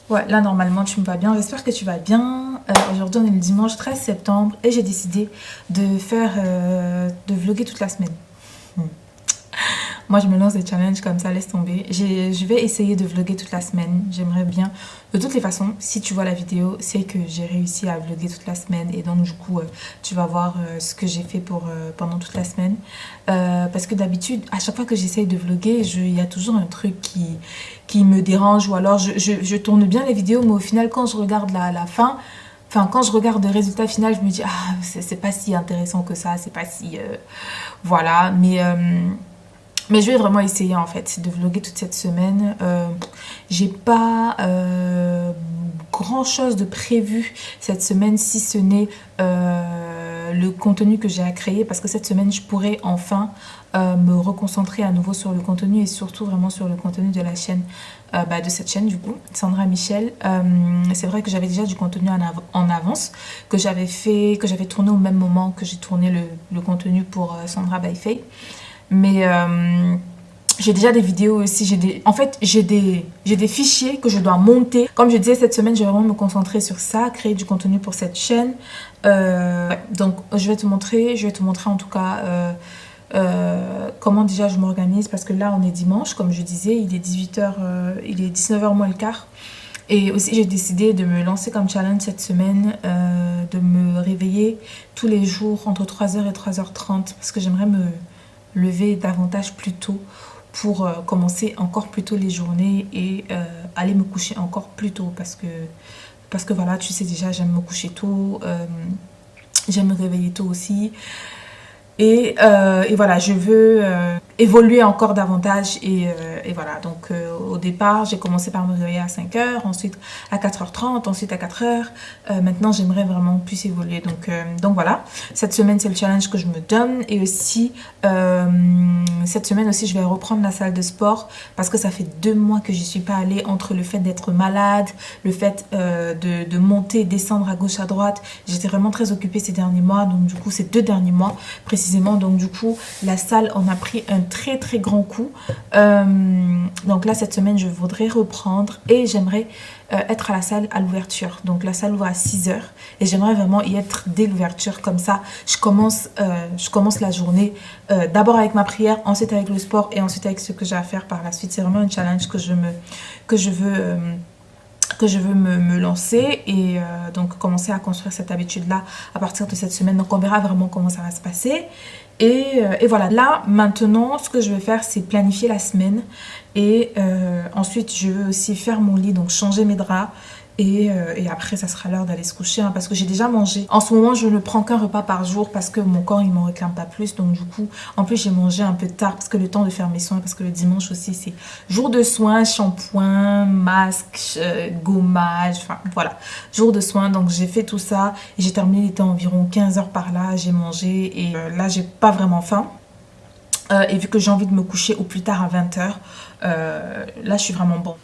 Ouais, là normalement tu me vas bien, j'espère que tu vas bien. Aujourd'hui on est le dimanche 13 septembre et j'ai décidé de de vlogger toute la semaine. Moi, je me lance des challenges comme ça, laisse tomber. Je vais essayer de vlogger toute la semaine. J'aimerais bien. De toutes les façons, si tu vois la vidéo, c'est que j'ai réussi à vlogger toute la semaine. Et donc, du coup, tu vas voir ce que j'ai fait pendant toute la semaine. Parce que d'habitude, à chaque fois que j'essaye de vlogger, il y a toujours un truc qui me dérange. Ou alors, je tourne bien les vidéos, mais au final, quand je regarde la fin, enfin, quand je regarde le résultat final, je me dis, ah, c'est pas si intéressant que ça, c'est pas si. Voilà, mais je vais vraiment essayer en fait de vlogger toute cette semaine. J'ai pas grand chose de prévu cette semaine si ce n'est le contenu que j'ai à créer parce que cette semaine je pourrais enfin me reconcentrer à nouveau sur le contenu et surtout vraiment sur le contenu de la chaîne, de cette chaîne du coup, Sandra Michel. C'est vrai que j'avais déjà du contenu en avance que j'avais tourné au même moment que j'ai tourné le contenu pour Sandra by Faye. Mais j'ai déjà des vidéos aussi. En fait, j'ai des fichiers que je dois monter. Comme je disais, cette semaine, je vais vraiment me concentrer sur ça, créer du contenu pour cette chaîne. Ouais, donc, je vais te montrer en tout cas comment déjà je m'organise. Parce que là, on est dimanche, comme je disais, il est 18h, il est 19h moins le quart. Et aussi, j'ai décidé de me lancer comme challenge cette semaine, de me réveiller tous les jours entre 3h et 3h30 parce que j'aimerais me lever davantage plus tôt pour commencer encore plus tôt les journées et aller me coucher encore plus tôt parce que voilà, tu sais déjà, j'aime me coucher tôt, j'aime me réveiller tôt aussi. Et voilà, je veux évoluer encore davantage et voilà. Donc au départ, j'ai commencé par me réveiller à 5h, ensuite à 4h30, ensuite à 4h. Maintenant, j'aimerais vraiment plus évoluer. Donc voilà, cette semaine, c'est le challenge que je me donne. Et aussi, cette semaine aussi, je vais reprendre la salle de sport parce que ça fait 2 mois que je suis pas allée entre le fait d'être malade, le fait de monter, descendre à gauche, à droite. J'étais vraiment très occupée ces derniers mois. Donc du coup, ces 2 derniers mois, précisément. Donc du coup, la salle en a pris un très très grand coup. Donc là, cette semaine, je voudrais reprendre et j'aimerais être à la salle à l'ouverture. Donc la salle ouvre à 6h et j'aimerais vraiment y être dès l'ouverture. Comme ça, je commence la journée d'abord avec ma prière, ensuite avec le sport et ensuite avec ce que j'ai à faire par la suite. C'est vraiment un challenge que je veux me lancer et donc commencer à construire cette habitude-là à partir de cette semaine. Donc on verra vraiment comment ça va se passer. Et voilà, là maintenant ce que je vais faire c'est planifier la semaine et ensuite je veux aussi faire mon lit, donc changer mes draps. Et après ça sera l'heure d'aller se coucher hein, parce que j'ai déjà mangé. En ce moment je ne prends qu'un repas par jour parce que mon corps il m'en réclame pas plus. Donc du coup en plus j'ai mangé un peu tard parce que le temps de faire mes soins, parce que le dimanche aussi c'est jour de soins, shampoing, masque, gommage, enfin voilà, jour de soins. Donc j'ai fait tout ça et j'ai terminé, il était environ 15h par là, j'ai mangé et là j'ai pas vraiment faim. Et vu que j'ai envie de me coucher au plus tard à 20h, là je suis vraiment bon.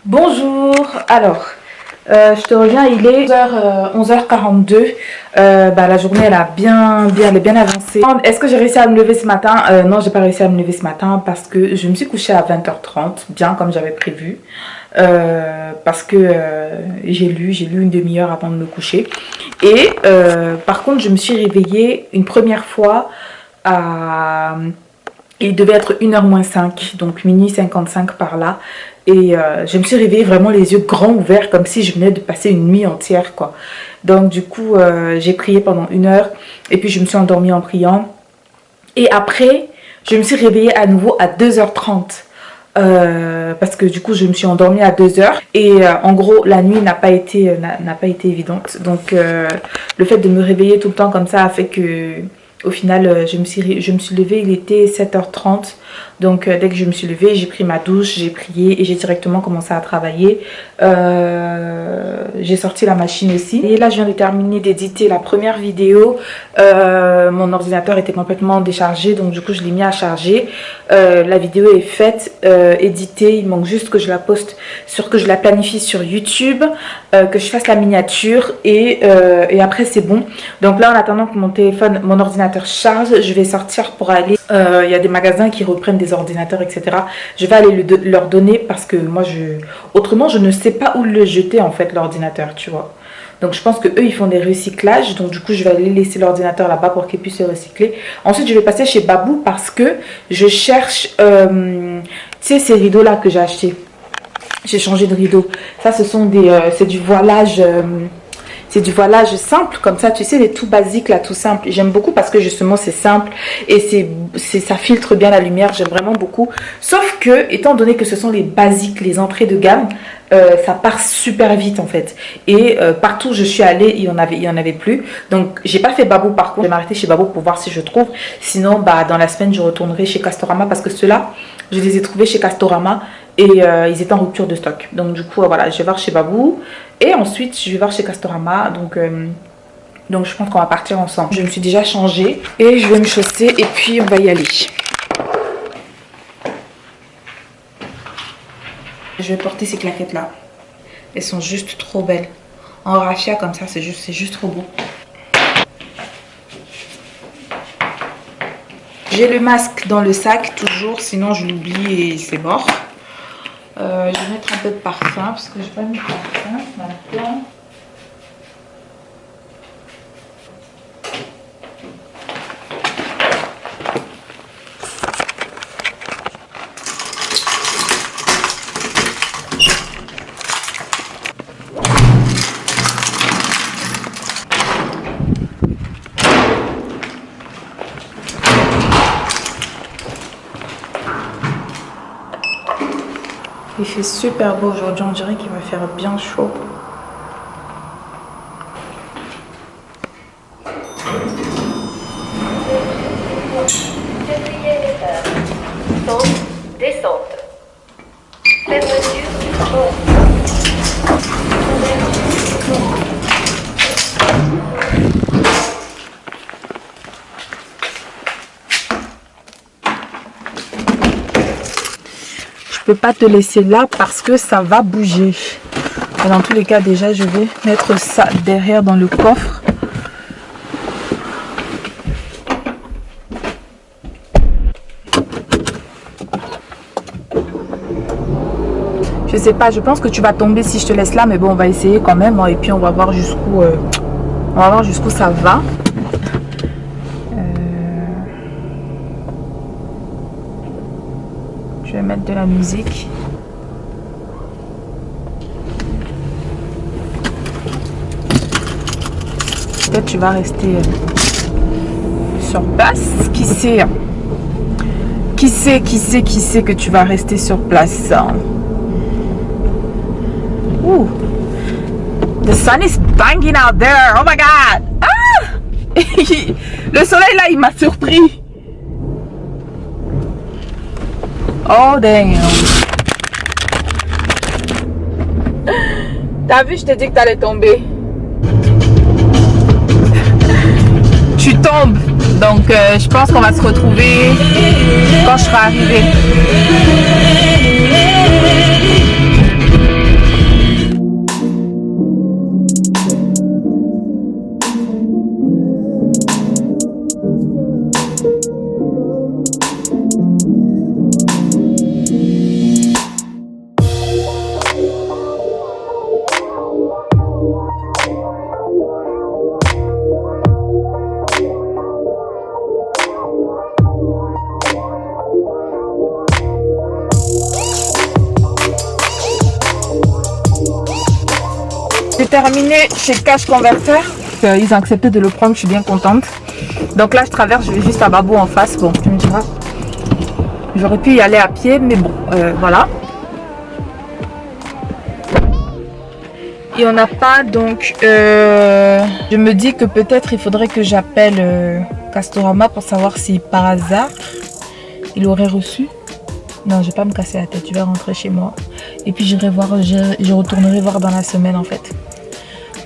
Bonjour, alors je te reviens, il est 11h42. La journée elle est bien avancée. Est-ce que j'ai réussi à me lever ce matin? Non, j'ai pas réussi à me lever ce matin parce que je me suis couchée à 20h30, bien comme j'avais prévu. Parce que j'ai lu une demi-heure avant de me coucher. Et par contre, je me suis réveillée une première fois à... Il devait être 1h moins 5, donc minuit 55 par là. Et je me suis réveillée vraiment les yeux grands ouverts, comme si je venais de passer une nuit entière, quoi. Donc du coup, j'ai prié pendant 1 heure, et puis je me suis endormie en priant. Et après, je me suis réveillée à nouveau à 2h30. Parce que du coup, je me suis endormie à 2h. Et en gros, la nuit n'a pas été évidente. Donc le fait de me réveiller tout le temps comme ça a fait que... Au final, je me suis levée, il était 7h30. Donc, dès que je me suis levée, j'ai pris ma douche, j'ai prié et j'ai directement commencé à travailler. J'ai sorti la machine aussi. Et là, je viens de terminer d'éditer la première vidéo. Mon ordinateur était complètement déchargé, donc du coup, je l'ai mis à charger. La vidéo est faite, éditée. Il manque juste que je la poste, que je la planifie sur YouTube, que je fasse la miniature et après, c'est bon. Donc là, en attendant que mon ordinateur charge, je vais sortir pour aller... Il y a des magasins qui reprennent des ordinateurs, etc. Je vais aller leur donner parce que moi, autrement, je ne sais pas où le jeter, en fait, l'ordinateur, tu vois. Donc, je pense qu'eux, ils font des recyclages. Donc, du coup, je vais aller laisser l'ordinateur là-bas pour qu'ils puissent le recycler. Ensuite, je vais passer chez Babou parce que je cherche, tu sais, ces rideaux-là que j'ai achetés. J'ai changé de rideau. Ça, c'est du voilage... c'est du voilage simple comme ça, tu sais, les tout basiques là, tout simple. J'aime beaucoup parce que justement c'est simple et ça filtre bien la lumière, j'aime vraiment beaucoup. Sauf que, étant donné que ce sont les basiques, les entrées de gamme, ça part super vite en fait. Et partout où je suis allée, il y en avait plus. Donc j'ai pas fait Babou par contre, je vais m'arrêter chez Babou pour voir si je trouve. Sinon, dans la semaine, je retournerai chez Castorama parce que ceux-là, je les ai trouvés chez Castorama. Et ils étaient en rupture de stock. Donc du coup, voilà, je vais voir chez Babou. Et ensuite, je vais voir chez Castorama. Donc je pense qu'on va partir ensemble. Je me suis déjà changée. Et je vais me chausser. Et puis, on va y aller. Je vais porter ces claquettes-là. Elles sont juste trop belles. En raffia comme ça, c'est juste trop beau. J'ai le masque dans le sac, toujours. Sinon, je l'oublie et c'est mort. Je vais mettre un peu de parfum parce que j'ai pas mis de parfum ce matin. Il fait super beau aujourd'hui, on dirait qu'il va faire bien chaud. Descente. Fermeture du pont. Je peux pas te laisser là parce que ça va bouger. Et dans tous les cas, déjà, je vais mettre ça derrière dans le coffre. Je sais pas, je pense que tu vas tomber si je te laisse là, mais bon, on va essayer quand même, hein, et puis on va voir jusqu'où ça va. Je vais mettre de la musique. Peut-être tu vas rester sur place. Qui sait? Qui sait que tu vas rester sur place? Ooh. The sun is banging out there. Oh my god. Ah! Le soleil là, il m'a surpris. Oh damn. T'as vu, je t'ai dit que t'allais tomber. Tu tombes. Donc je pense qu'on va se retrouver quand je serai arrivée. J'ai terminé chez Cash Converter. Ils ont accepté de le prendre, je suis bien contente. Donc là, je traverse, je vais juste à Babou en face. Bon, tu me diras. J'aurais pu y aller à pied, mais bon, voilà. Et on n'a pas, donc je me dis que peut-être il faudrait que j'appelle Castorama pour savoir si par hasard il aurait reçu. Non, je vais pas me casser la tête, je vais rentrer chez moi. Et puis j'irai voir, je retournerai voir dans la semaine en fait.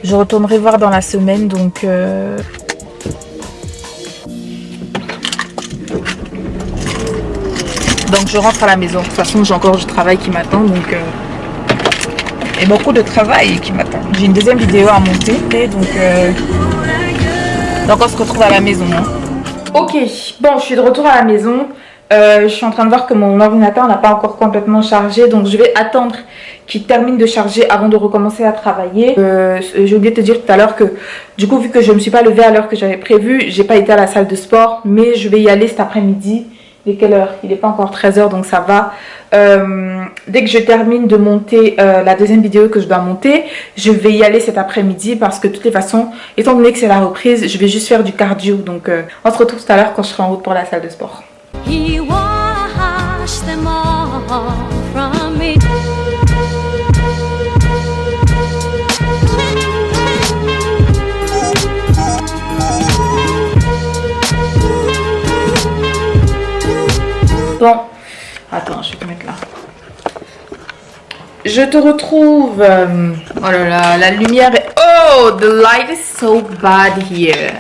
Je retournerai voir dans la semaine, donc... Donc je rentre à la maison. De toute façon, j'ai encore du travail qui m'attend, donc... Et beaucoup de travail qui m'attend. J'ai une deuxième vidéo à monter, donc on se retrouve à la maison. Hein. Ok, bon, je suis de retour à la maison. Je suis en train de voir que mon ordinateur n'a pas encore complètement chargé, donc je vais attendre qu'il termine de charger avant de recommencer à travailler. J'ai oublié de te dire tout à l'heure que du coup, vu que je ne me suis pas levée à l'heure que j'avais prévu, j'ai pas été à la salle de sport, mais je vais y aller cet après-midi. Il est quelle heure? Il n'est pas encore 13 h, donc ça va. Dès que je termine de monter la deuxième vidéo que je dois monter, je vais y aller cet après-midi parce que de toutes les façons, étant donné que c'est la reprise, je vais juste faire du cardio. Donc on se retrouve tout à l'heure quand je serai en route pour la salle de sport. He washed them all from me. Bon, attends, je vais te mettre là. Je te retrouve. Oh là là, la lumière est... Oh, the light is so bad here.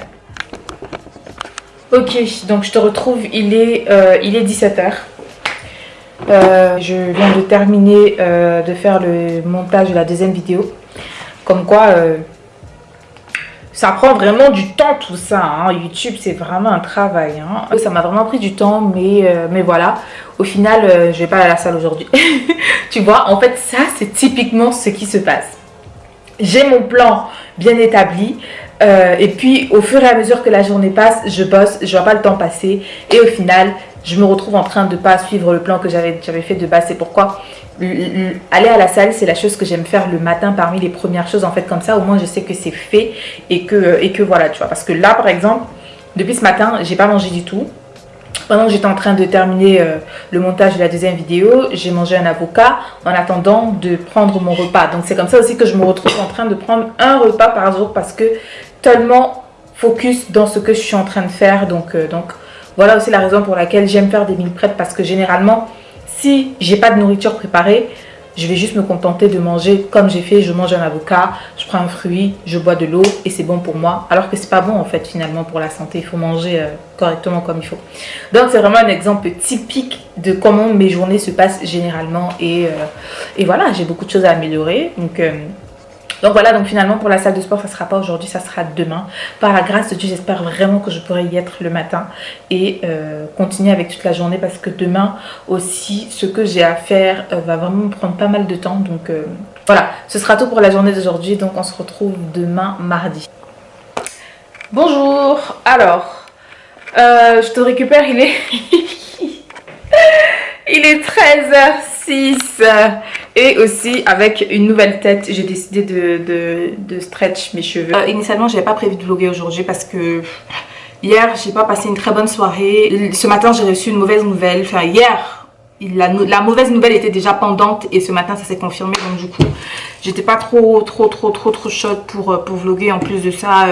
Ok, donc je te retrouve, il est 17 h. Je viens de terminer de faire le montage de la deuxième vidéo. Comme quoi, ça prend vraiment du temps tout ça. Hein. YouTube, c'est vraiment un travail. Hein. Ça m'a vraiment pris du temps, mais voilà. Au final, je vais pas aller à la salle aujourd'hui. Tu vois, en fait, ça, c'est typiquement ce qui se passe. J'ai mon plan bien établi. Et puis au fur et à mesure que la journée passe, je bosse, je vois pas le temps passer et au final je me retrouve en train de pas suivre le plan que j'avais fait de base. C'est pourquoi aller à la salle, c'est la chose que j'aime faire le matin parmi les premières choses en fait. Comme ça au moins je sais que c'est fait et que voilà, tu vois, parce que là par exemple depuis ce matin j'ai pas mangé du tout. Pendant que j'étais en train de terminer le montage de la deuxième vidéo, j'ai mangé un avocat en attendant de prendre mon repas. Donc c'est comme ça aussi que je me retrouve en train de prendre un repas par jour parce que tellement focus dans ce que je suis en train de faire. Donc voilà aussi la raison pour laquelle j'aime faire des meal prep, parce que généralement si j'ai pas de nourriture préparée, je vais juste me contenter de manger comme j'ai fait. Je mange un avocat, je prends un fruit, je bois de l'eau et c'est bon pour moi. Alors que c'est pas bon en fait finalement pour la santé. Il faut manger correctement comme il faut. Donc c'est vraiment un exemple typique de comment mes journées se passent généralement. Et voilà, j'ai beaucoup de choses à améliorer. Donc voilà, donc finalement pour la salle de sport, ça ne sera pas aujourd'hui, ça sera demain. Par la grâce de Dieu, j'espère vraiment que je pourrai y être le matin et continuer avec toute la journée, parce que demain aussi, ce que j'ai à faire va vraiment me prendre pas mal de temps. Donc voilà, ce sera tout pour la journée d'aujourd'hui. Donc on se retrouve demain mardi. Bonjour, alors, je te récupère, il est... Il est 13h06 et aussi avec une nouvelle tête, j'ai décidé de stretch mes cheveux. Initialement, je n'avais pas prévu de vlogger aujourd'hui parce que hier, j'ai pas passé une très bonne soirée. Ce matin, j'ai reçu une mauvaise nouvelle. Enfin, hier, la mauvaise nouvelle était déjà pendante et ce matin, ça s'est confirmé. Donc du coup, j'étais pas trop chaude pour vlogger. En plus de ça,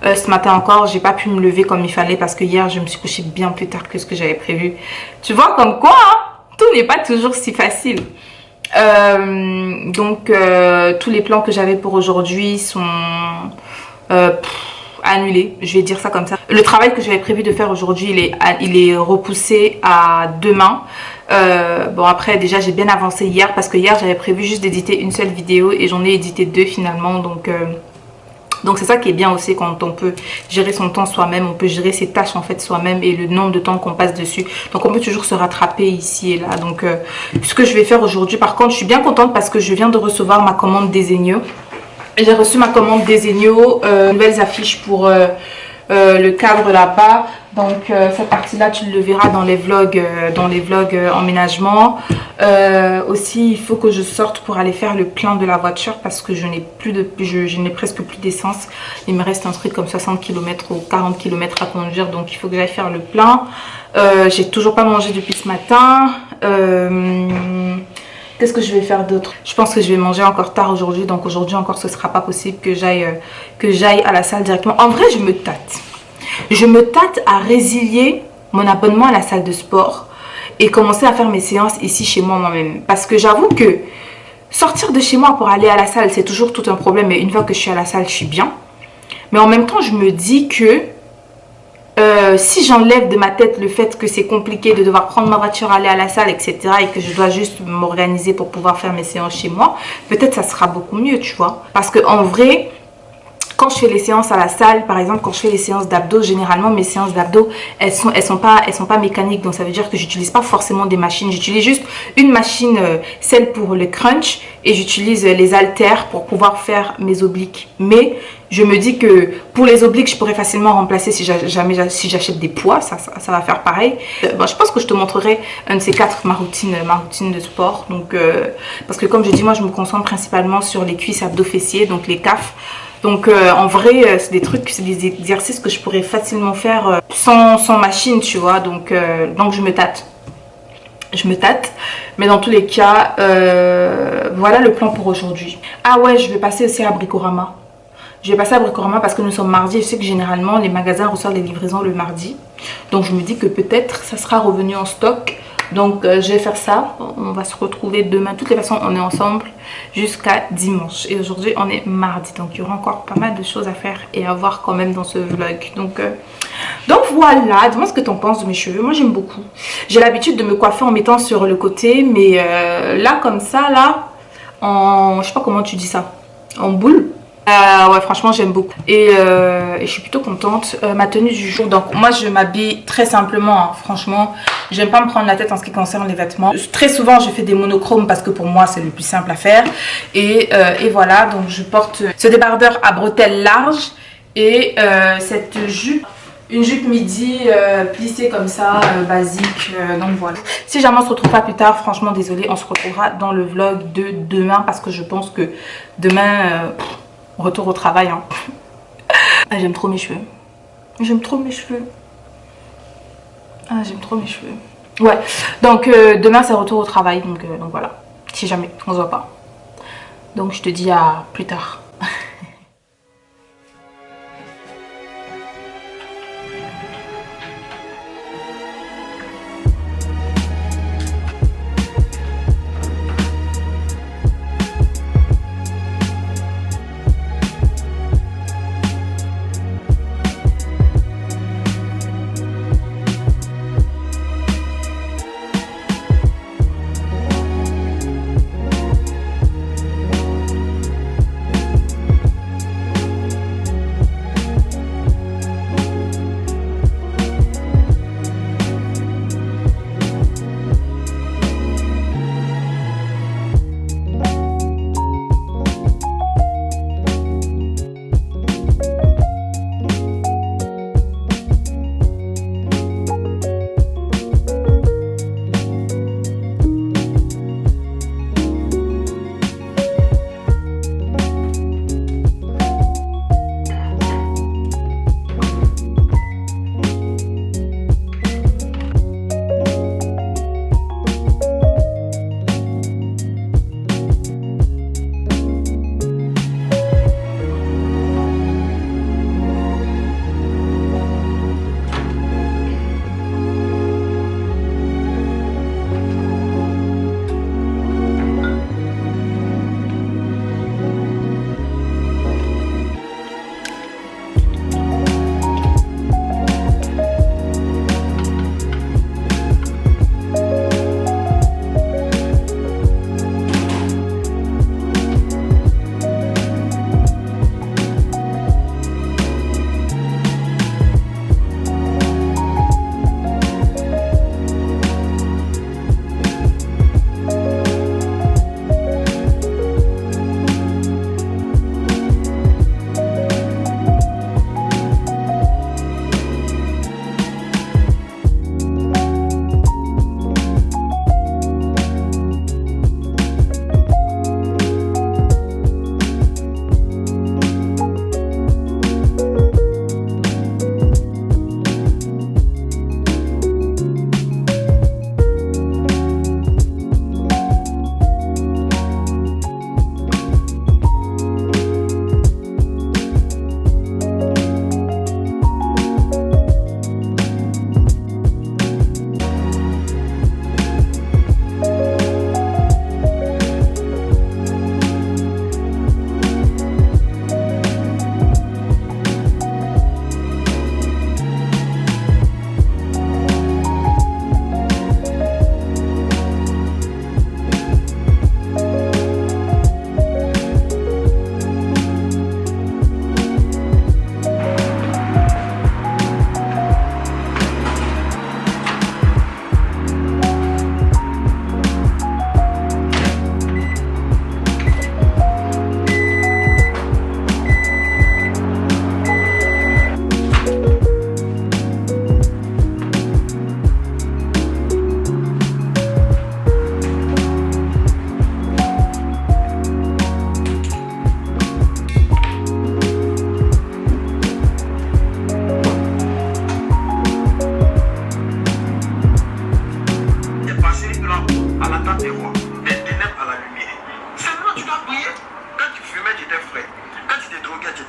ce matin encore, j'ai pas pu me lever comme il fallait parce que hier, je me suis couchée bien plus tard que ce que j'avais prévu. Tu vois, comme quoi, hein, tout n'est pas toujours si facile. Tous les plans que j'avais pour aujourd'hui sont annulés, je vais dire ça comme ça. Le travail que j'avais prévu de faire aujourd'hui, il est repoussé à demain. Bon, après déjà j'ai bien avancé hier parce que hier j'avais prévu juste d'éditer une seule vidéo et j'en ai édité 2 finalement. Donc c'est ça qui est bien aussi, quand on peut gérer son temps soi-même, on peut gérer ses tâches en fait soi-même et le nombre de temps qu'on passe dessus. Donc on peut toujours se rattraper ici et là. Donc ce que je vais faire aujourd'hui, par contre je suis bien contente parce que je viens de recevoir ma commande Desenio. J'ai reçu ma commande Desenio, nouvelles affiches pour le cadre là-bas. Donc cette partie-là, tu le verras dans les vlogs emménagement. Aussi, il faut que je sorte pour aller faire le plein de la voiture parce que je n'ai presque plus d'essence. Il me reste un truc comme 60 km ou 40 km à conduire, donc il faut que j'aille faire le plein. J'ai toujours pas mangé depuis ce matin. Qu'est-ce que je vais faire d'autre? Je pense que je vais manger encore tard aujourd'hui, donc aujourd'hui encore ce sera pas possible que j'aille à la salle directement. En vrai, je me tâte. Je me tâte à résilier mon abonnement à la salle de sport et commencer à faire mes séances ici chez moi-même. Parce que j'avoue que sortir de chez moi pour aller à la salle, c'est toujours tout un problème. Et une fois que je suis à la salle, je suis bien. Mais en même temps, je me dis que si j'enlève de ma tête le fait que c'est compliqué de devoir prendre ma voiture, aller à la salle, etc. et que je dois juste m'organiser pour pouvoir faire mes séances chez moi, peut-être ça sera beaucoup mieux, tu vois. Parce qu'en vrai... Quand je fais les séances à la salle, par exemple, quand je fais les séances d'abdos, généralement mes séances d'abdos, elles sont pas mécaniques. Donc ça veut dire que j'utilise pas forcément des machines. J'utilise juste une machine, celle pour le crunch, et j'utilise les haltères pour pouvoir faire mes obliques. Mais je me dis que pour les obliques, je pourrais facilement remplacer si j'achète des poids. Ça va faire pareil. Bon, je pense que je te montrerai un de ces quatre, ma routine de sport. Donc, parce que comme je dis, moi je me concentre principalement sur les cuisses, abdos, fessiers, donc les CAF. Donc en vrai, c'est des exercices que je pourrais facilement faire sans machine, tu vois. Donc je me tâte. Je me tâte. Mais dans tous les cas, voilà le plan pour aujourd'hui. Ah ouais, je vais passer aussi à Bricorama. Je vais passer à Bricorama parce que nous sommes mardi. Je sais que généralement, les magasins reçoivent les livraisons le mardi. Donc je me dis que peut-être ça sera revenu en stock. Donc je vais faire ça. On va se retrouver demain. De toutes les façons, on est ensemble jusqu'à dimanche. Et aujourd'hui, on est mardi. Donc il y aura encore pas mal de choses à faire et à voir quand même dans ce vlog. Donc voilà. Dis-moi ce que tu en penses de mes cheveux. Moi, j'aime beaucoup. J'ai l'habitude de me coiffer en mettant sur le côté. Mais là, comme ça, là, je sais pas comment tu dis ça. En boule. Ouais, franchement j'aime beaucoup et je suis plutôt contente. Ma tenue du jour, donc moi je m'habille très simplement, hein. Franchement j'aime pas me prendre la tête en ce qui concerne les vêtements. Très souvent je fais des monochromes parce que pour moi c'est le plus simple à faire et voilà, donc je porte ce débardeur à bretelles larges et cette jupe, une jupe midi plissée comme ça, basique. Donc voilà. Si jamais on se retrouve pas plus tard, franchement désolée, on se retrouvera dans le vlog de demain parce que je pense que demain retour au travail, hein. Ah, j'aime trop mes cheveux. J'aime trop mes cheveux. Ah, j'aime trop mes cheveux. Ouais, donc demain c'est retour au travail. Donc voilà. Si jamais on se voit pas. Donc je te dis à plus tard.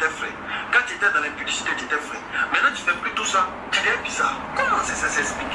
étais frais. Quand tu étais dans l'impudicité, tu étais frais. Maintenant, tu fais plus tout ça. Tu es bizarre. Comment ça s'explique?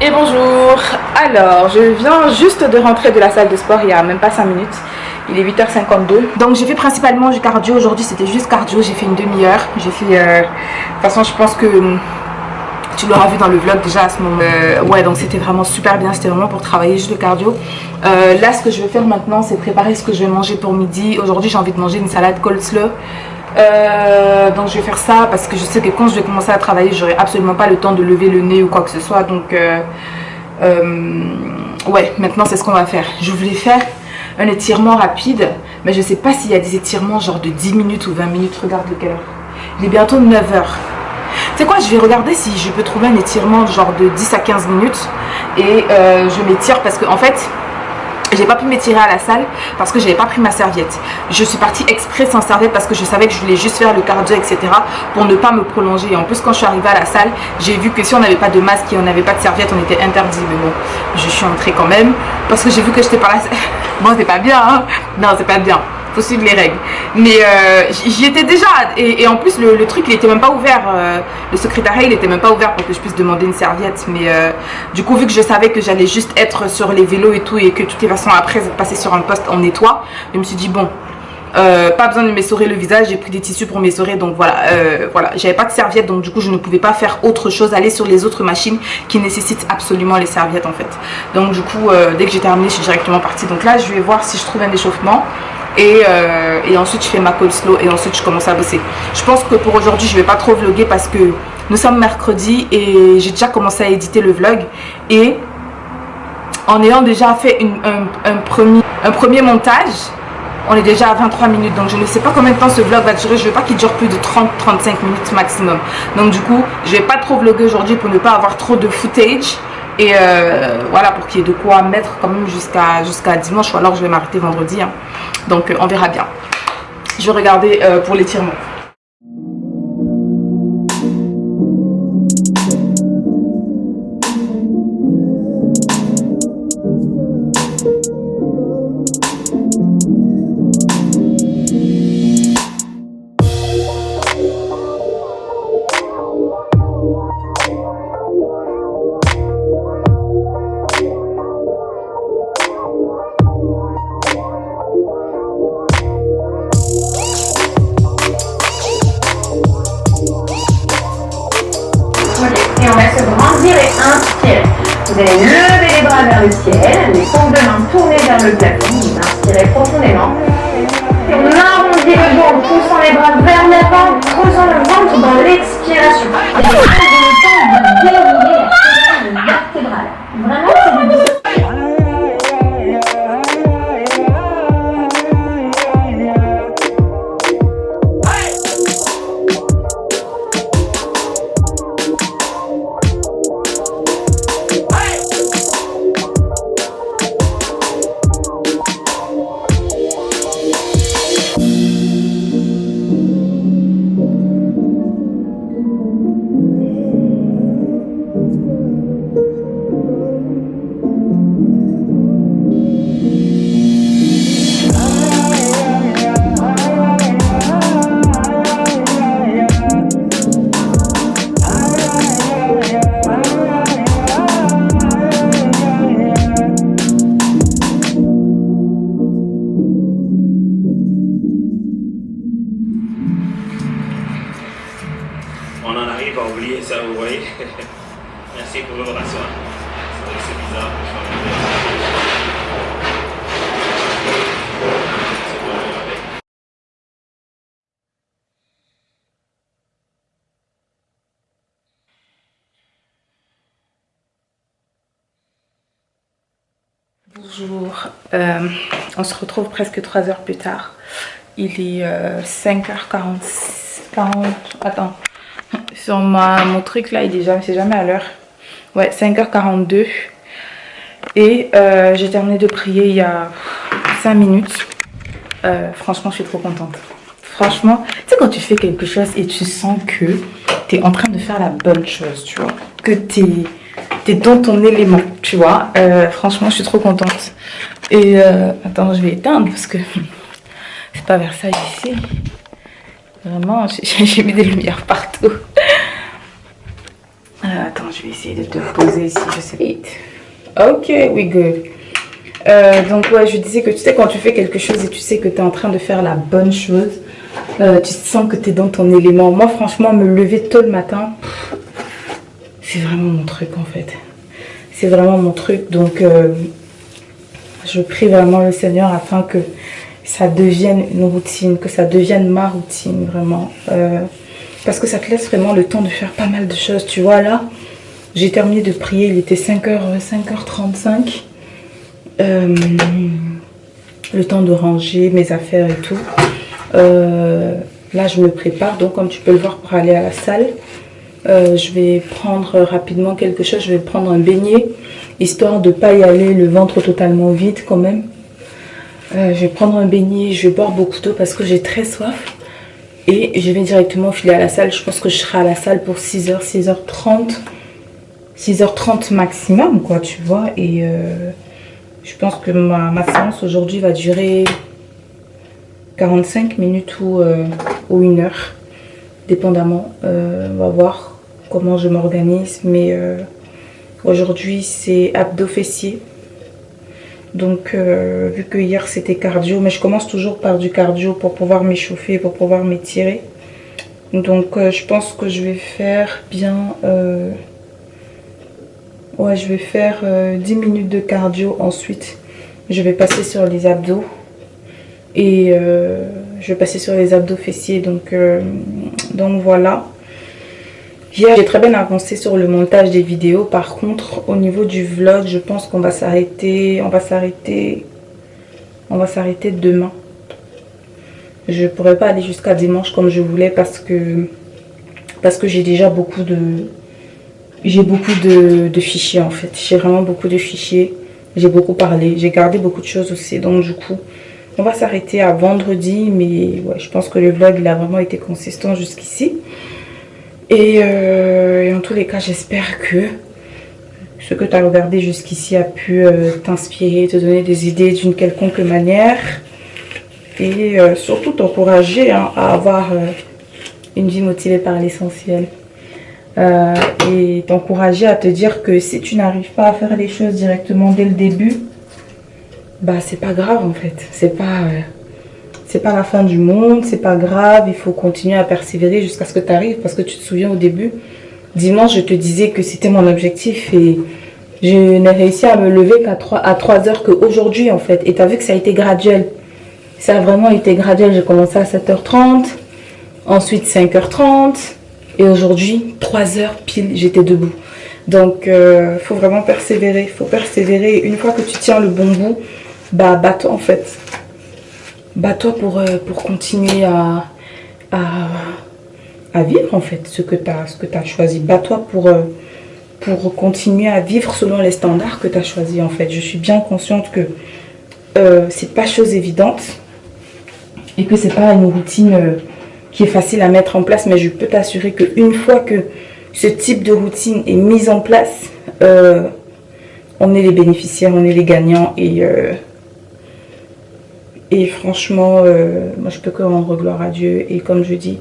Et bonjour, alors je viens juste de rentrer de la salle de sport il y a même pas 5 minutes, il est 8h52. Donc j'ai fait principalement du cardio, aujourd'hui c'était juste cardio, j'ai fait une demi-heure, j'ai fait, de toute façon je pense que tu l'auras vu dans le vlog déjà à ce moment. Ouais, donc c'était vraiment super bien, c'était vraiment pour travailler juste le cardio. Là ce que je vais faire maintenant c'est préparer ce que je vais manger pour midi. Aujourd'hui j'ai envie de manger une salade coleslaw. Donc je vais faire ça parce que je sais que quand je vais commencer à travailler j'aurai absolument pas le temps de lever le nez ou quoi que ce soit, donc ouais, maintenant c'est ce qu'on va faire. Je voulais faire un étirement rapide mais je sais pas s'il y a des étirements genre de 10 minutes ou 20 minutes. Regarde lequel heure. Il est bientôt 9h. Tu sais quoi, je vais regarder si je peux trouver un étirement genre de 10 à 15 minutes et je m'étire parce que en fait j'ai pas pu m'étirer à la salle parce que j'avais pas pris ma serviette. Je suis partie exprès sans serviette parce que je savais que je voulais juste faire le cardio, etc. pour ne pas me prolonger. Et en plus, quand je suis arrivée à la salle, j'ai vu que si on n'avait pas de masque et on n'avait pas de serviette, on était interdit. Mais bon, je suis entrée quand même parce que j'ai vu que j'étais pas là. Bon, c'est pas bien, hein? Non, c'est pas bien. Faut suivre les règles. Mais j'y étais déjà. Et en plus, le truc, il était même pas ouvert. Le secrétariat, il était même pas ouvert pour que je puisse demander une serviette. Mais du coup, vu que je savais que j'allais juste être sur les vélos et tout, et que de toutes les façons, après, passer sur un poste, on nettoie, je me suis dit, bon, pas besoin de m'essorer le visage. J'ai pris des tissus pour m'essorer. Donc voilà, voilà. J'avais pas de serviette. Donc du coup, je ne pouvais pas faire autre chose. Aller sur les autres machines qui nécessitent absolument les serviettes, en fait. Donc du coup, dès que j'ai terminé, je suis directement partie. Donc là, je vais voir si je trouve un échauffement. Et ensuite je fais ma coleslaw et ensuite je commence à bosser. Je pense que pour aujourd'hui je vais pas trop vlogger parce que nous sommes mercredi et j'ai déjà commencé à éditer le vlog. Et en ayant déjà fait un premier montage, on est déjà à 23 minutes. Donc je ne sais pas combien de temps ce vlog va durer. Je veux pas qu'il dure plus de 30-35 minutes maximum. Donc du coup je vais pas trop vlogger aujourd'hui pour ne pas avoir trop de footage. Et voilà, pour qu'il y ait de quoi mettre quand même jusqu'à dimanche, ou alors je vais m'arrêter vendredi, hein. Donc on verra bien. Je vais regarder pour l'étirement. Et on va se grandir et inspirer. Vous allez lever les bras vers le ciel, les paumes de main tournées vers le plafond. Vous inspirez profondément. Et on arrondit le dos en poussant les bras vers l'avant, creusant le ventre dans l'expiration. Et on prend le temps de dérouler la colonne vertébrale. Vraiment, c'est du vous voyez. Merci pour l'oration. C'est bizarre. Bonjour, on se retrouve presque 3 heures plus tard. Il est 5h40. Attends, sur mon truc là, c'est jamais à l'heure. Ouais, 5h42. Et j'ai terminé de prier il y a 5 minutes. Franchement, je suis trop contente. Franchement, tu sais, quand tu fais quelque chose et tu sens que tu es en train de faire la bonne chose, tu vois, que t'es dans ton élément, tu vois. Franchement, je suis trop contente. Et attends, je vais éteindre parce que c'est pas Versailles ici. Vraiment, j'ai mis des lumières partout. Attends, je vais essayer de te poser ici, je sais pas. Ok, we good. Donc ouais, je disais que tu sais, quand tu fais quelque chose et tu sais que tu es en train de faire la bonne chose, tu sens que tu es dans ton élément. Moi, franchement, me lever tôt le matin, c'est vraiment mon truc en fait. C'est vraiment mon truc. Donc, je prie vraiment le Seigneur afin que ça devienne une routine, que ça devienne ma routine vraiment. Parce que ça te laisse vraiment le temps de faire pas mal de choses. Tu vois, là, j'ai terminé de prier, il était 5h35. Le temps de ranger mes affaires et tout. Là, je me prépare. Donc, comme tu peux le voir, pour aller à la salle. Je vais prendre rapidement quelque chose. Je vais prendre un beignet, histoire de ne pas y aller le ventre totalement vide quand même. Je vais prendre un beignet. Je vais boire beaucoup d'eau parce que j'ai très soif. Et je vais directement filer à la salle. Je pense que je serai à la salle pour 6h, 6h30. 6h30 maximum, quoi, tu vois. Et je pense que ma séance aujourd'hui va durer 45 minutes ou 1 heure. Dépendamment. On va voir comment je m'organise. Mais aujourd'hui, c'est abdos fessiers. Donc, vu que hier c'était cardio, mais je commence toujours par du cardio pour pouvoir m'échauffer, pour pouvoir m'étirer. Donc, je pense que je vais faire bien... ouais, je vais faire 10 minutes de cardio. Ensuite, je vais passer sur les abdos. Et je vais passer sur les abdos fessiers. Donc voilà. Hier, j'ai très bien avancé sur le montage des vidéos. Par contre, au niveau du vlog, je pense qu'on va s'arrêter. On va s'arrêter demain. Je pourrais pas aller jusqu'à dimanche comme je voulais parce que j'ai déjà beaucoup de... J'ai beaucoup de fichiers en fait. J'ai vraiment beaucoup de fichiers. J'ai beaucoup parlé. J'ai gardé beaucoup de choses aussi. Donc du coup, on va s'arrêter à vendredi. Mais ouais, je pense que le vlog il a vraiment été consistant jusqu'ici. Et en tous les cas, j'espère que ce que tu as regardé jusqu'ici a pu t'inspirer, te donner des idées d'une quelconque manière. Et surtout t'encourager hein, à avoir une vie motivée par l'essentiel. Et t'encourager à te dire que si tu n'arrives pas à faire les choses directement dès le début, bah c'est pas grave en fait. C'est pas la fin du monde, c'est pas grave. Il faut continuer à persévérer jusqu'à ce que tu arrives. Parce que tu te souviens au début, dimanche je te disais que c'était mon objectif et je n'ai réussi à me lever qu'à 3 heures qu'aujourd'hui en fait. Et tu as vu que ça a été graduel. Ça a vraiment été graduel. J'ai commencé à 7h30, ensuite 5h30. Et aujourd'hui, 3 heures pile, j'étais debout. Donc, faut vraiment persévérer. Faut persévérer. Une fois que tu tiens le bon bout, bah, bats-toi en fait. Bats-toi pour continuer à vivre en fait ce que tu as choisi. Bats-toi pour continuer à vivre selon les standards que tu as choisis en fait. Je suis bien consciente que c'est pas chose évidente et que c'est pas une routine... qui est facile à mettre en place, mais je peux t'assurer qu'une fois que ce type de routine est mise en place, on est les bénéficiaires, on est les gagnants et franchement, moi je peux que rendre gloire à Dieu et comme je dis,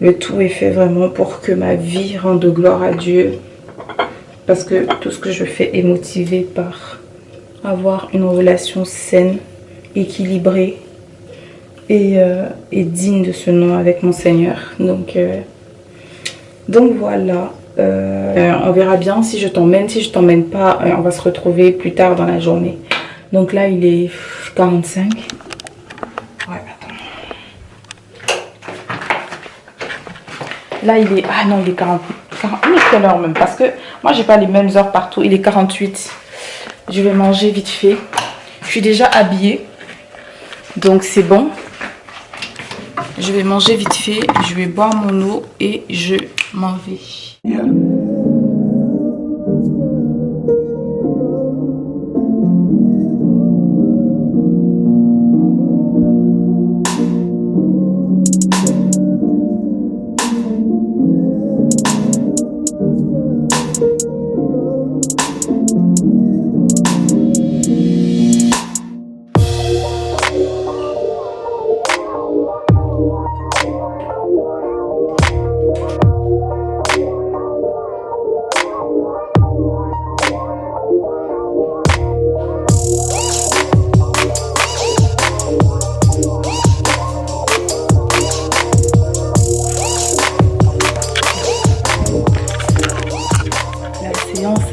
le tout est fait vraiment pour que ma vie rende gloire à Dieu parce que tout ce que je fais est motivé par avoir une relation saine, équilibrée, et digne de ce nom avec mon Seigneur. Donc voilà, On verra bien si je t'emmène. Si je t'emmène pas, on va se retrouver plus tard dans la journée. Donc là, il est 45. Ouais, attends. Là, il est... Ah non, il est 40. Quelle heure même? Parce que moi, j'ai pas les mêmes heures partout. Il est 48. Je vais manger vite fait. Je suis déjà habillée. Donc, c'est bon. Je vais manger vite fait. Je vais boire mon eau et je m'en vais.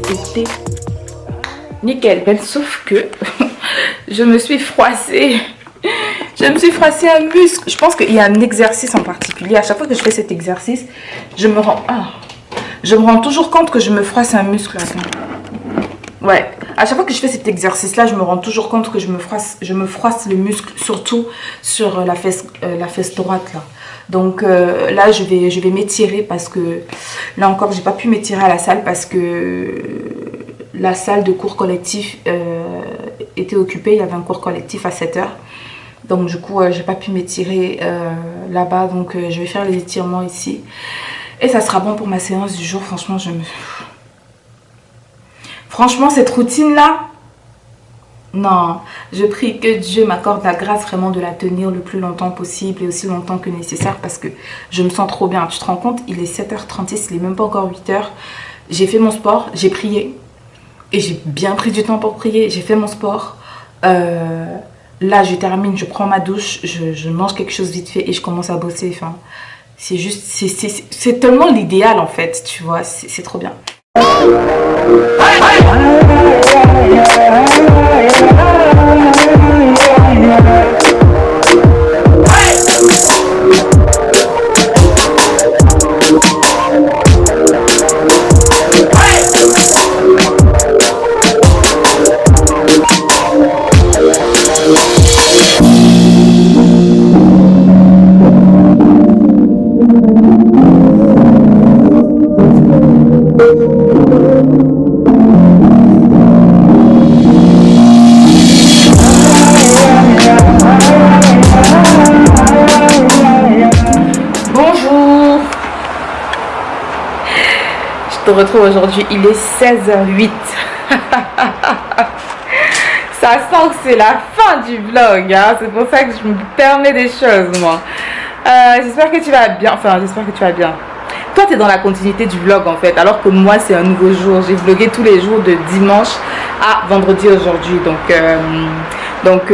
Était nickel, ben, sauf que je me suis froissée. Je me suis froissée un muscle. Je pense qu'il y a un exercice en particulier. À chaque fois que je fais cet exercice, je me rends toujours compte que je me froisse un muscle. Ouais, à chaque fois que je fais cet exercice là, je me rends toujours compte que je me froisse le muscle, surtout sur la fesse droite là. Donc là je vais m'étirer parce que là encore j'ai pas pu m'étirer à la salle parce que la salle de cours collectif était occupée. Il y avait un cours collectif à 7 h. Donc du coup j'ai pas pu m'étirer là-bas. Donc je vais faire les étirements ici. Et ça sera bon pour ma séance du jour. Franchement cette routine là, non, je prie que Dieu m'accorde la grâce vraiment de la tenir le plus longtemps possible et aussi longtemps que nécessaire parce que je me sens trop bien. Tu te rends compte, il est 7 h 36, il est même pas encore 8 h. J'ai fait mon sport, j'ai prié et j'ai bien pris du temps pour prier. J'ai fait mon sport. Là, je termine, je prends ma douche, je mange quelque chose vite fait et je commence à bosser. Enfin, c'est juste, c'est tellement l'idéal en fait, tu vois, c'est trop bien. Je te retrouve aujourd'hui, il est 16h08. Ça sent que c'est la fin du vlog, hein? C'est pour ça que je me permets des choses, moi. J'espère que tu vas bien. Enfin, j'espère que tu vas bien. Toi, tu es dans la continuité du vlog, en fait. Alors que moi, c'est un nouveau jour. J'ai vlogué tous les jours de dimanche à vendredi aujourd'hui. Donc,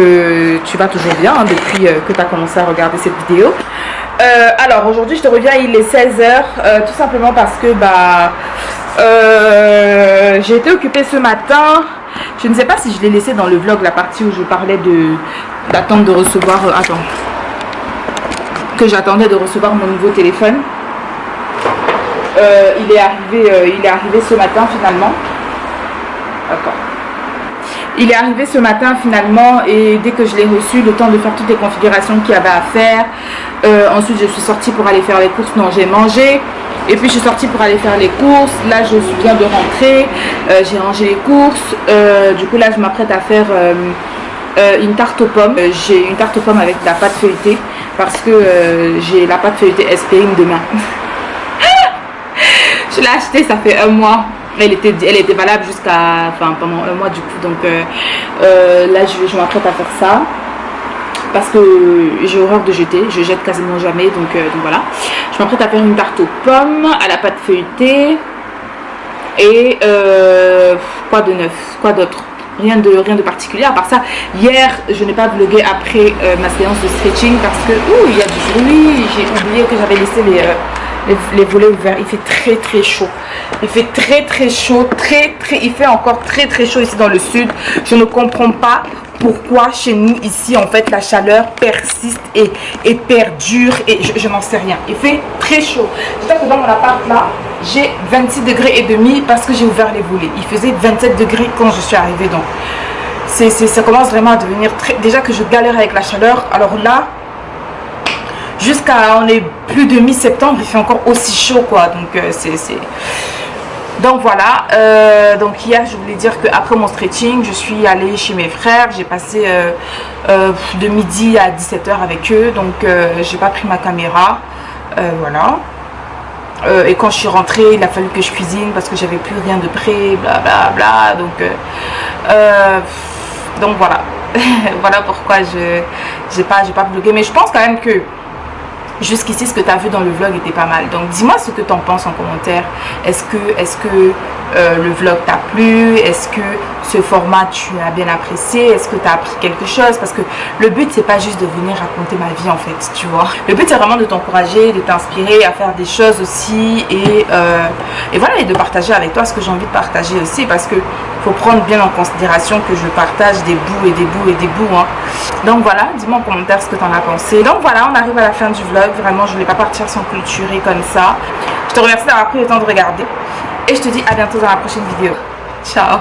tu vas toujours bien hein, depuis que tu as commencé à regarder cette vidéo. Alors, aujourd'hui, je te reviens, il est 16h. Tout simplement parce que, j'ai été occupée ce matin. Je ne sais pas si je l'ai laissé dans le vlog, la partie où je parlais d'attendre de recevoir... que j'attendais de recevoir mon nouveau téléphone. Il est arrivé ce matin finalement. D'accord. Il est arrivé ce matin finalement et dès que je l'ai reçu, le temps de faire toutes les configurations qu'il y avait à faire. Ensuite, je suis sortie pour aller faire les courses. Non, j'ai mangé. Et puis, je suis sortie pour aller faire les courses. Là, je viens de rentrer. J'ai rangé les courses. Du coup, là, je m'apprête à faire une tarte aux pommes. J'ai une tarte aux pommes avec de la pâte feuilletée parce que j'ai la pâte feuilletée Espérine demain. Je l'ai achetée, ça fait un mois. Elle était valable pendant un mois du coup. Donc là, je m'apprête à faire ça. Parce que j'ai horreur de jeter, je jette quasiment jamais, donc voilà. Je m'apprête à faire une tarte aux pommes, à la pâte feuilletée. Et quoi de neuf, quoi d'autre? Rien de particulier, à part ça. Hier, je n'ai pas vlogué après ma séance de stretching parce que il y a du bruit. J'ai oublié que j'avais laissé les volets ouverts. Il fait très très chaud. Il fait très très chaud, il fait encore très très chaud ici dans le sud. Je ne comprends pas pourquoi chez nous ici en fait la chaleur persiste et perdure et je n'en sais rien. Il fait très chaud. J'espère que dans mon appart là, j'ai 26 degrés et demi parce que j'ai ouvert les volets. Il faisait 27 degrés quand je suis arrivée, donc ça commence vraiment à devenir très... Déjà que je galère avec la chaleur, alors là, jusqu'à on est plus de mi-septembre, il fait encore aussi chaud quoi, donc Donc voilà, donc hier je voulais dire qu'après mon stretching, je suis allée chez mes frères, j'ai passé de midi à 17h avec eux, donc j'ai pas pris ma caméra, voilà. Et quand je suis rentrée, il a fallu que je cuisine parce que j'avais plus rien de prêt, blablabla, donc voilà. Voilà pourquoi j'ai pas vlogué, mais je pense quand même que jusqu'ici ce que tu as vu dans le vlog était pas mal. Donc dis-moi ce que tu en penses en commentaire. Est-ce que le vlog t'a plu? Est-ce que ce format tu as bien apprécié? Est-ce que tu as appris quelque chose? Parce que le but c'est pas juste de venir raconter ma vie en fait, tu vois. Le but c'est vraiment de t'encourager, de t'inspirer à faire des choses aussi et voilà, et de partager avec toi ce que j'ai envie de partager aussi, parce que faut prendre bien en considération que je partage des bouts et des bouts et des bouts, hein. Donc voilà, dis-moi en commentaire ce que tu en as pensé. Donc voilà, on arrive à la fin du vlog. Vraiment, je voulais pas partir sans clôturer comme ça. Je te remercie d'avoir pris le temps de regarder et je te dis à bientôt dans la prochaine vidéo. Ciao.